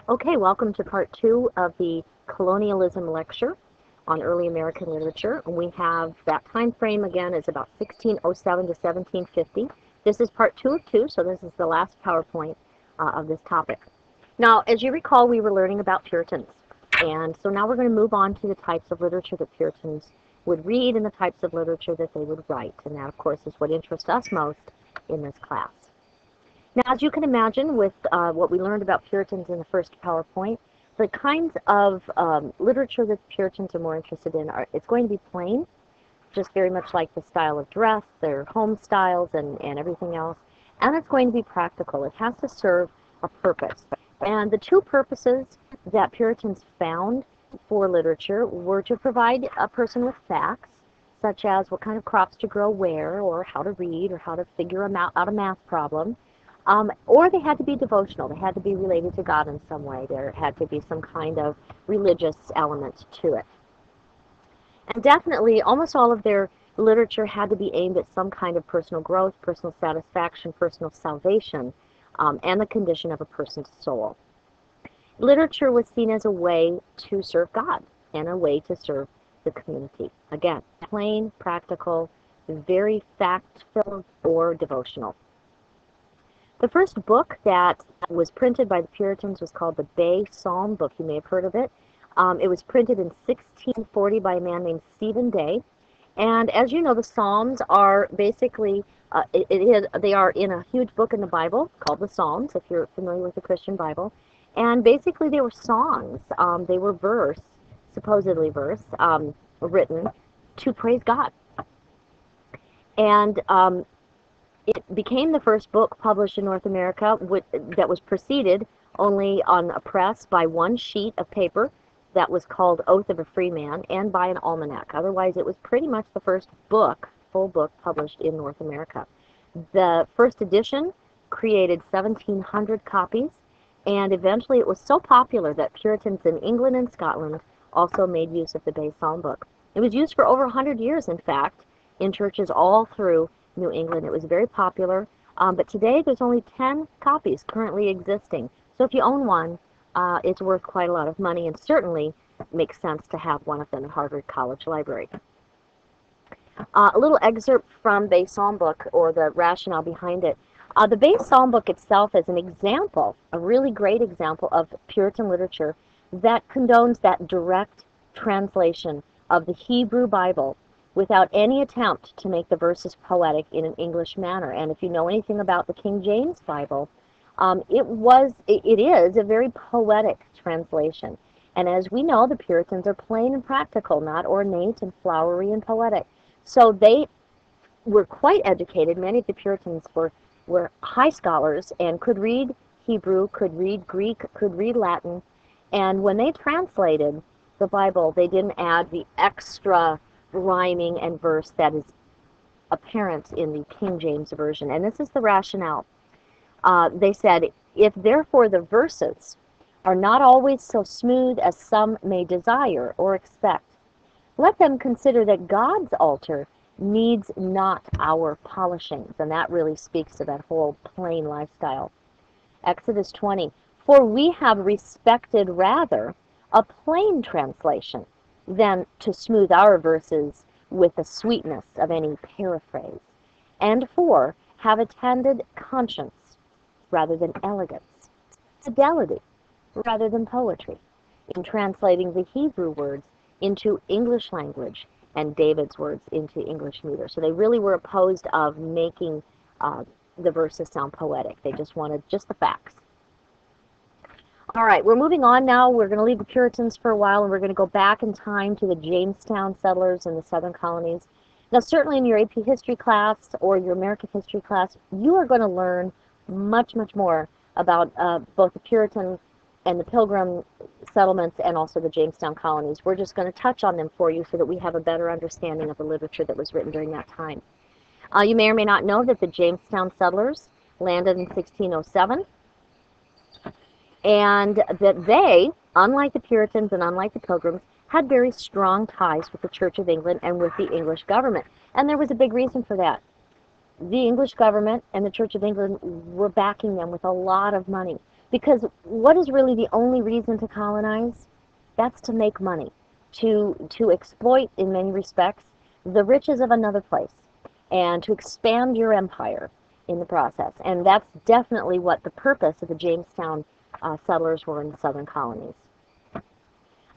Okay, welcome to part two of the colonialism lecture on early American literature. We have that time frame again is about 1607 to 1750. This is part two of two, so this is the last PowerPoint of this topic. Now, as you recall, we were learning about Puritans, and so now we're going to move on to the types of literature that Puritans would read and the types of literature that they would write, and that, of course, is what interests us most in this class. Now, as you can imagine, with what we learned about Puritans in the first PowerPoint, the kinds of literature that Puritans are more interested in it's going to be plain, just very much like the style of dress, their home styles, and everything else. And it's going to be practical. It has to serve a purpose. And the two purposes that Puritans found for literature were to provide a person with facts, such as what kind of crops to grow where, or how to read, or how to figure out a math problem. Or they had to be devotional. They had to be related to God in some way. There had to be some kind of religious element to it. And definitely, almost all of their literature had to be aimed at some kind of personal growth, personal satisfaction, personal salvation, and the condition of a person's soul. Literature was seen as a way to serve God and a way to serve the community. Again, plain, practical, very fact-filled, or devotional. The first book that was printed by the Puritans was called the Bay Psalm book. You may have heard of it. It was printed in 1640 by a man named Stephen Day. And as you know, the Psalms are basically, they are in a huge book in the Bible called the Psalms, if you're familiar with the Christian Bible. And basically they were songs. They were supposedly verse, written to praise God. And it became the first book published in North America that was preceded only on a press by one sheet of paper that was called Oath of a Free Man and by an almanac. Otherwise, it was pretty much the first book, full book, published in North America. The first edition created 1,700 copies, and eventually it was so popular that Puritans in England and Scotland also made use of the Bay Psalm book. It was used for over 100 years, in fact, in churches all through New England. It was very popular, but today there's only 10 copies currently existing. So if you own one, it's worth quite a lot of money, and certainly makes sense to have one of them at Harvard College Library. A little excerpt from Bay Psalm book, or the rationale behind it. The Bay Psalm book itself is an example, a really great example of Puritan literature that condones that direct translation of the Hebrew Bible without any attempt to make the verses poetic in an English manner. And if you know anything about the King James Bible, it is a very poetic translation. And as we know, the Puritans are plain and practical, not ornate and flowery and poetic. So they were quite educated. Many of the Puritans were high scholars and could read Hebrew, could read Greek, could read Latin. And when they translated the Bible, they didn't add the extra rhyming and verse that is apparent in the King James Version. And this is the rationale. They said, if therefore the verses are not always so smooth as some may desire or expect, let them consider that God's altar needs not our polishings. And that really speaks to that whole plain lifestyle. Exodus 20, for we have respected rather a plain translation than to smooth our verses with the sweetness of any paraphrase. And 4, have attended conscience rather than elegance, fidelity rather than poetry, in translating the Hebrew words into English language and David's words into English meter. So they really were opposed of making the verses sound poetic. They just wanted just the facts. All right, we're moving on now. We're going to leave the Puritans for a while, and we're going to go back in time to the Jamestown settlers in the southern colonies. Now, certainly in your AP history class or your American history class, you are going to learn much, much more about both the Puritan and the Pilgrim settlements and also the Jamestown colonies. We're just going to touch on them for you so that we have a better understanding of the literature that was written during that time. You may or may not know that the Jamestown settlers landed in 1607. And that they, unlike the Puritans and unlike the Pilgrims, had very strong ties with the Church of England and with the English government. And there was a big reason for that. The English government and the Church of England were backing them with a lot of money. Because what is really the only reason to colonize? That's to make money, to exploit, in many respects, the riches of another place, and to expand your empire in the process. And that's definitely what the purpose of the Jamestown settlers were in the southern colonies.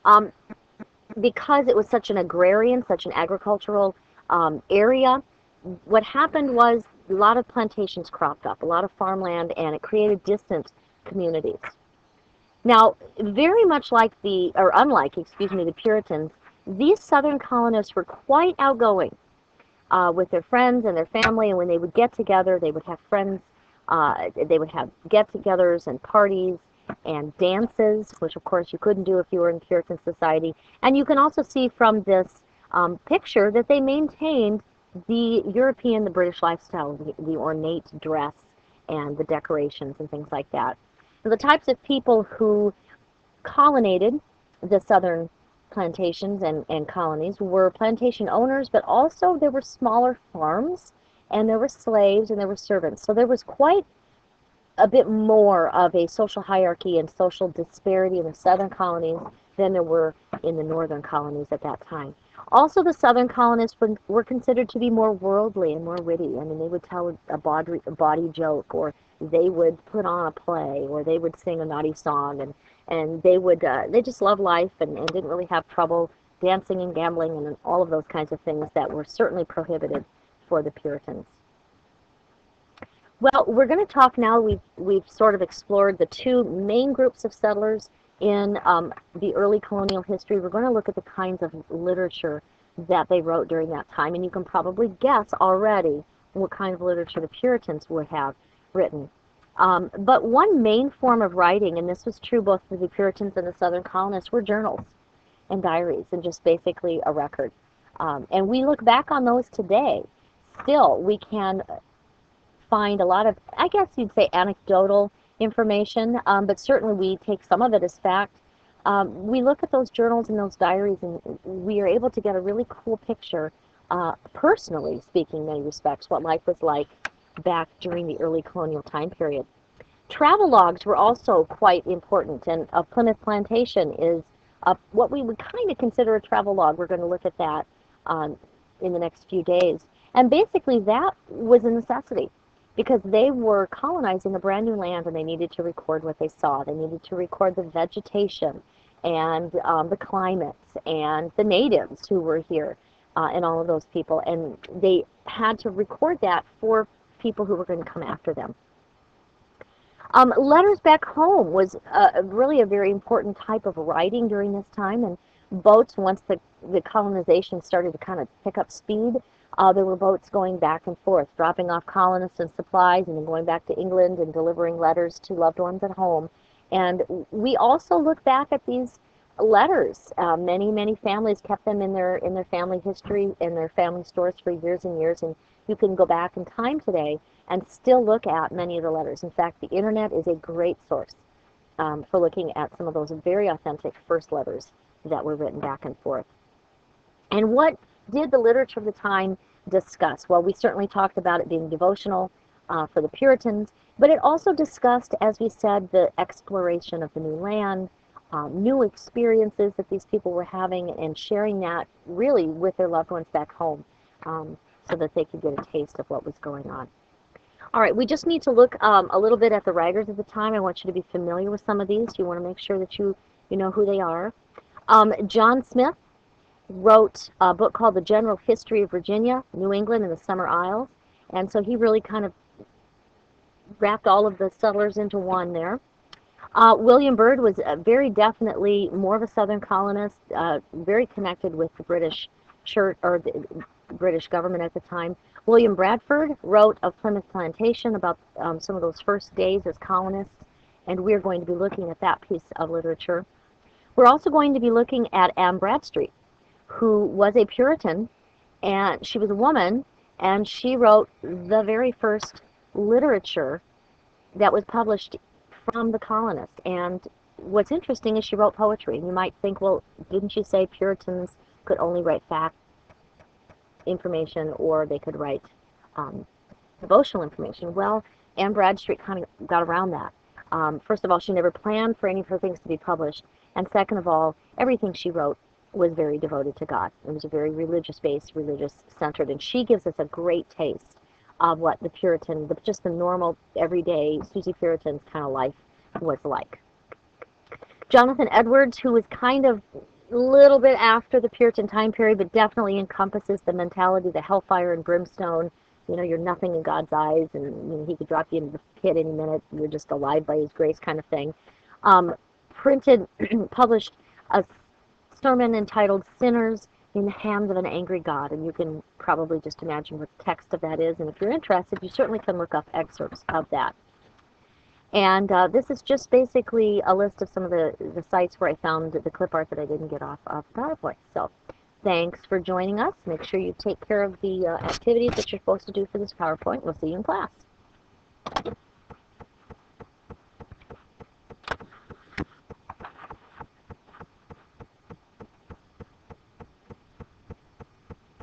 Um, because it was such an agrarian, such an agricultural area, what happened was a lot of plantations cropped up, a lot of farmland, and it created distant communities. Now, very much like or unlike, excuse me, the Puritans, these southern colonists were quite outgoing with their friends and their family, and when they would get together, they would have friends, they would have get-togethers and parties and dances, which of course you couldn't do if you were in Puritan society. And you can also see from this picture that they maintained the European, the British lifestyle, the ornate dress and the decorations and things like that. So the types of people who colonized the southern plantations and colonies were plantation owners, but also there were smaller farms, and there were slaves, and there were servants. So there was quite a bit more of a social hierarchy and social disparity in the southern colonies than there were in the northern colonies at that time. Also, the southern colonists were considered to be more worldly and more witty. I mean, they would tell a bawdy joke, or they would put on a play, or they would sing a naughty song, and they just loved life and didn't really have trouble dancing and gambling and all of those kinds of things that were certainly prohibited for the Puritans. Well, we're going to talk now. We've sort of explored the two main groups of settlers in the early colonial history. We're going to look at the kinds of literature that they wrote during that time, and you can probably guess already what kind of literature the Puritans would have written. But one main form of writing, and this was true both for the Puritans and the southern colonists, were journals and diaries, and just basically a record. And we look back on those today. Still, we can find a lot of, I guess you'd say, anecdotal information, but certainly we take some of it as fact. We look at those journals and those diaries, and we are able to get a really cool picture, personally speaking, in many respects, what life was like back during the early colonial time period. Travel logs were also quite important, and a Plymouth plantation is what we would kind of consider a travel log. We're going to look at that in the next few days. And basically that was a necessity, because they were colonizing a brand new land, and they needed to record what they saw. They needed to record the vegetation and the climates and the natives who were here and all of those people. And they had to record that for people who were going to come after them. Letters back home was really a very important type of writing during this time, and boats, once the colonization started to kind of pick up speed, there were boats going back and forth, dropping off colonists and supplies, and then going back to England and delivering letters to loved ones at home. And we also look back at these letters. Many families kept them in their family history, in their family stores for years and years, and you can go back in time today and still look at many of the letters. In fact, the internet is a great source for looking at some of those very authentic first letters that were written back and forth. And what did the literature of the time discuss? Well, we certainly talked about it being devotional for the Puritans, but it also discussed, as we said, the exploration of the new land, new experiences that these people were having, and sharing that really with their loved ones back home so that they could get a taste of what was going on. All right, we just need to look a little bit at the writers of the time. I want you to be familiar with some of these. You want to make sure that you know who they are. John Smith wrote a book called The General History of Virginia, New England, and the Summer Isles. And so he really kind of wrapped all of the settlers into one there. William Byrd was very definitely more of a southern colonist, very connected with the British church, or the British government at the time. William Bradford wrote of Plymouth Plantation, about some of those first days as colonists, and we're going to be looking at that piece of literature. We're also going to be looking at Anne Bradstreet, who was a Puritan, and she was a woman, and she wrote the very first literature that was published from the colonists. And what's interesting is she wrote poetry. You might think, well, didn't you say Puritans could only write fact information, or they could write devotional information? Well, Anne Bradstreet kind of got around that. First of all, she never planned for any of her things to be published, and second of all, everything she wrote was very devoted to God. It was a very religious-based, religious-centered, and she gives us a great taste of what the Puritan, just the normal, everyday Susie Puritan's kind of life was like. Jonathan Edwards, who was kind of a little bit after the Puritan time period, but definitely encompasses the mentality, the hellfire and brimstone. You know, you're nothing in God's eyes, and you know, he could drop you into the pit any minute. You're just alive by his grace kind of thing. Published a sermon entitled Sinners in the Hands of an Angry God, and you can probably just imagine what the text of that is, and if you're interested, you certainly can look up excerpts of that. And this is just basically a list of some of the sites where I found the clip art that I didn't get off of PowerPoint. So thanks for joining us. Make sure you take care of the activities that you're supposed to do for this PowerPoint. We'll see you in class.